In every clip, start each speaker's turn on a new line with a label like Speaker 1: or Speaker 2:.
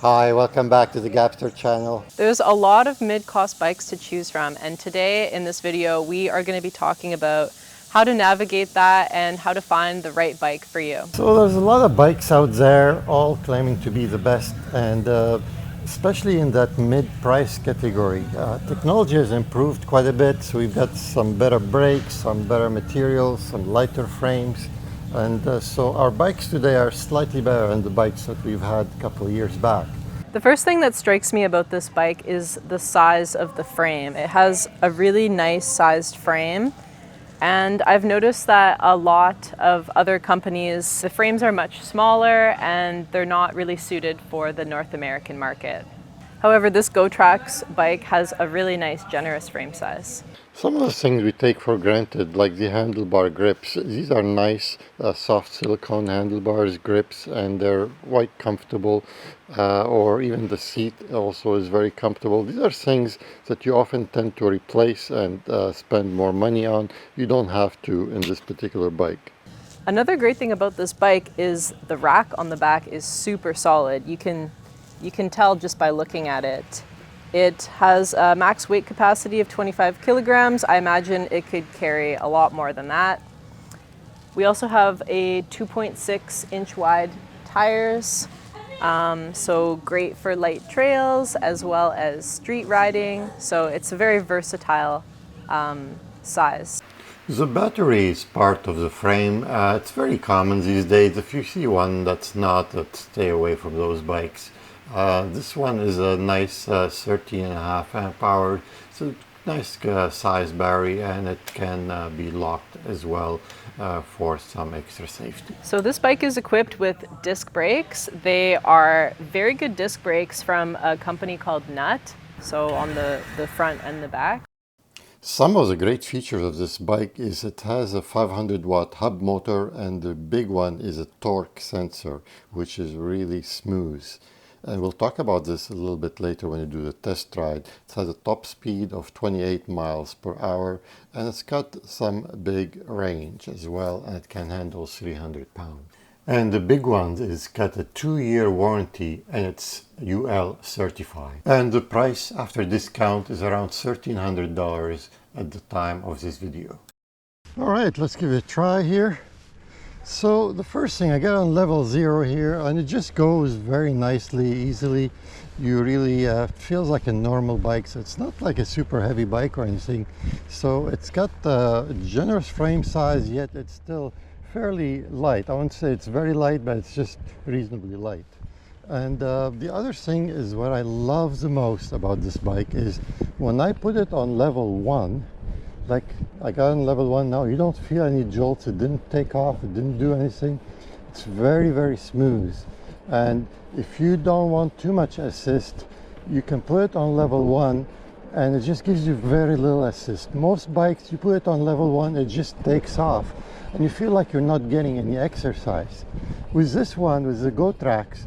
Speaker 1: Hi, welcome back to the Gapster channel.
Speaker 2: There's a lot of mid-cost bikes to choose from, and today in this video we are going to be talking about how to navigate that and how to find the right bike for you.
Speaker 1: So there's a lot of bikes out there, all claiming to be the best, and especially in that mid-price category. Technology has improved quite a bit, so we've got some better brakes, some better materials, some lighter frames, and so our bikes today are slightly better than the bikes that we've had a couple of years back.
Speaker 2: The first thing that strikes me about this bike is the size of the frame. It has a really nice sized frame, and I've noticed that a lot of other companies, the frames are much smaller and they're not really suited for the North American market. However, this GoTrax bike has a really nice generous frame size.
Speaker 1: Some of the things we take for granted, like the handlebar grips, these are nice soft silicone handlebars grips, and they're quite comfortable, or even the seat also is very comfortable. These are things that you often tend to replace and spend more money on. You don't have to in this particular bike.
Speaker 2: Another great thing about this bike is the rack on the back is super solid. You can tell just by looking at it. It has a max weight capacity of 25 kilograms. I imagine it could carry a lot more than that. We also have a 2.6 inch wide tires, so great for light trails as well as street riding. So it's a very versatile size.
Speaker 1: The battery is part of the frame. It's very common these days. If you see one that's not, stay away from those bikes. This one is a nice 13.5 amp hour. It's a nice size battery, and it can be locked as well for some extra safety.
Speaker 2: So this bike is equipped with disc brakes. They are very good disc brakes from a company called Nut, so on the front and the back.
Speaker 1: Some of the great features of this bike is it has a 500 watt hub motor, and the big one is a torque sensor, which is really smooth. And we'll talk about this a little bit later when you do the test ride. It has a top speed of 28 miles per hour, and it's got some big range as well, and it can handle 300 pounds. And the big one is got a 2-year warranty, and it's UL certified. And the price after discount is around $1,300 at the time of this video. All right, let's give it a try here. So the first thing, I got on level 0 here, and it just goes very nicely, easily. You really feels like a normal bike, so it's not like a super heavy bike or anything. So it's got a generous frame size, yet it's still fairly light. I wouldn't say it's very light, but it's just reasonably light. And the other thing is what I love the most about this bike is when I put it on level 1, like I got on level 1 now, you don't feel any jolts. It didn't take off, it didn't do anything. It's very, very smooth. And if you don't want too much assist, you can put it on level 1, and it just gives you very little assist. Most bikes, you put it on level 1, it just takes off, and you feel like you're not getting any exercise. With this one, with the GoTrax,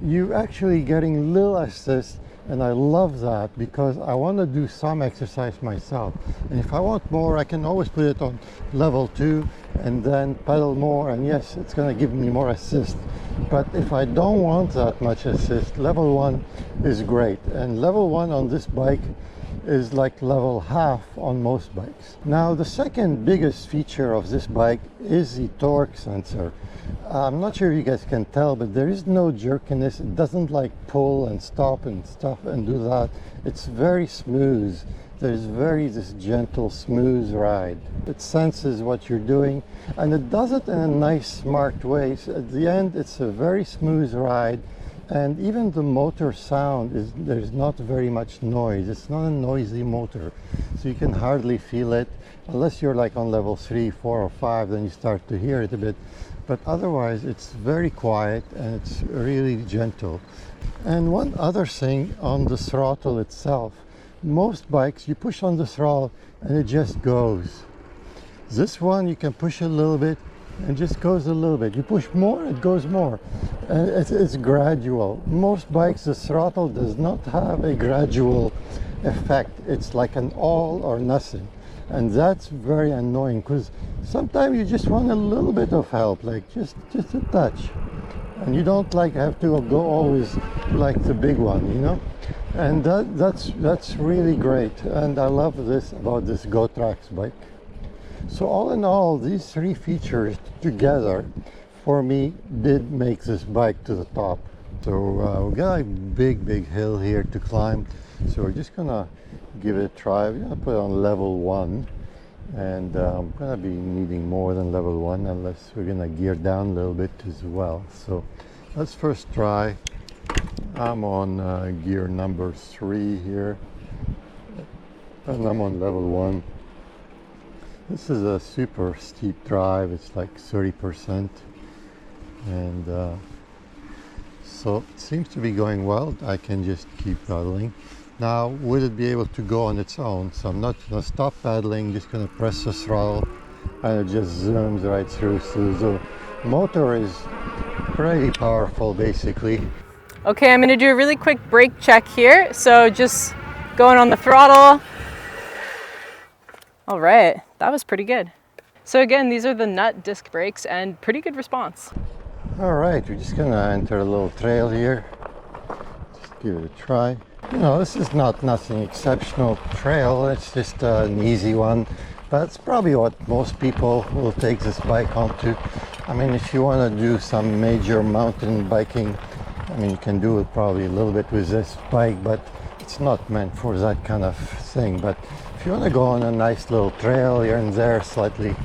Speaker 1: you're actually getting little assist. And I love that because I want to do some exercise myself. And if I want more, I can always put it on level 2 and then pedal more. And yes, it's going to give me more assist. But if I don't want that much assist, level 1 is great. And level 1 on this bike is like level half on most bikes. Now, the second biggest feature of this bike is the torque sensor. I'm not sure if you guys can tell, but there is no jerkiness. It doesn't like pull and stop and stuff and do that. It's very smooth. There's this gentle, smooth ride. It senses what you're doing, and it does it in a nice, smart way. So at the end, it's a very smooth ride. And even the motor sound there's not very much noise. It's not a noisy motor, so you can hardly feel it unless you're like on level 3, 4 or 5, then you start to hear it a bit. But otherwise it's very quiet and it's really gentle. And one other thing on the throttle itself, most bikes you push on the throttle and it just goes. This one you can push a little bit and just goes a little bit. You push more, it goes more. And it's gradual. Most bikes, the throttle does not have a gradual effect. It's like an all or nothing. And that's very annoying because sometimes you just want a little bit of help, like just a touch. and you don't like have to go always like the big one, you know. And that's really great, and I love this about this GoTrax bike. So all in all, these three features together for me did make this bike to the top. So we got a big hill here to climb, so we're just gonna give it a try. We're gonna put it on level 1, and I'm gonna be needing more than level 1 unless we're gonna gear down a little bit as well. So let's first try. I'm on gear number 3 here, and I'm on level 1. This is a super steep drive. It's like 30%, and so it seems to be going well. I can just keep pedaling. Now, will it be able to go on its own? So I'm not going to stop pedaling, just going to press the throttle, and it just zooms right through. So the motor is pretty powerful, basically.
Speaker 2: Okay, I'm going to do a really quick brake check here. So just going on the throttle. All right, that was pretty good. So again, these are the nut disc brakes and pretty good response.
Speaker 1: All right, we're just gonna enter a little trail here. Just give it a try. You know, this is nothing exceptional trail. It's just an easy one, but it's probably what most people will take this bike onto. I mean, if you want to do some major mountain biking, I mean, you can do it probably a little bit with this bike, but it's not meant for that kind of thing. But if you want to go on a nice little trail here and there, slightly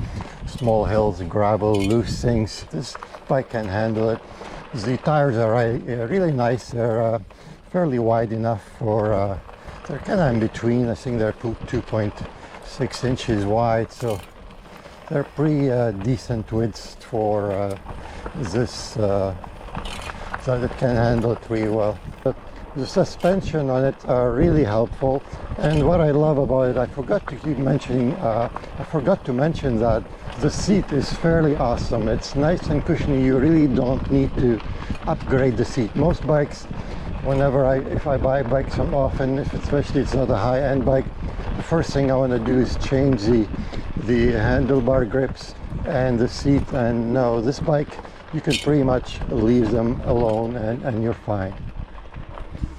Speaker 1: small hills, gravel, loose things, this bike can handle it. The tires are really nice. They're fairly wide enough for, they're kind of in between. I think they're 2.6 inches wide, so they're pretty decent widths for this, so it can handle it really well. But the suspension on it are really helpful, and what I love about it, I forgot to mention that the seat is fairly awesome. It's nice and cushiony. You really don't need to upgrade the seat. Most bikes, if I buy bikes often, especially it's not a high-end bike, the first thing I want to do is change the handlebar grips and the seat. And no, this bike, you can pretty much leave them alone and you're fine.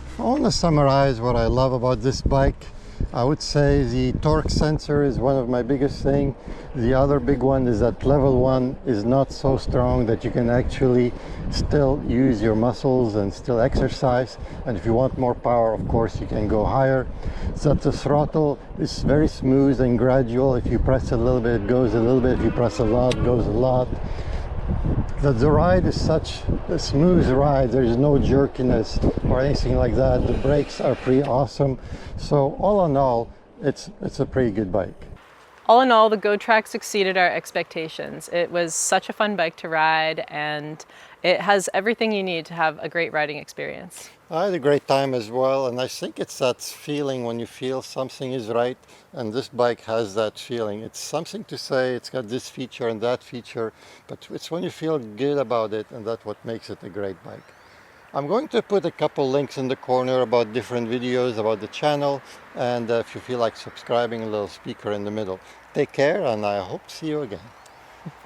Speaker 1: If I want to summarize what I love about this bike, I would say the torque sensor is one of my biggest things. The other big one is that level 1 is not so strong that you can actually still use your muscles and still exercise. And if you want more power, of course, you can go higher. So that the throttle is very smooth and gradual. If you press a little bit, it goes a little bit. If you press a lot, it goes a lot. That the ride is such a smooth ride. There's no jerkiness or anything like that. The brakes are pretty awesome. So all in all, it's a pretty good bike.
Speaker 2: All in all, the GoTrax exceeded our expectations. It was such a fun bike to ride, and it has everything you need to have a great riding experience.
Speaker 1: I had a great time as well, and I think it's that feeling when you feel something is right, and this bike has that feeling. It's something to say, it's got this feature and that feature, but it's when you feel good about it, and that's what makes it a great bike. I'm going to put a couple links in the corner about different videos about the channel, and if you feel like subscribing, a little speaker in the middle. Take care, and I hope to see you again.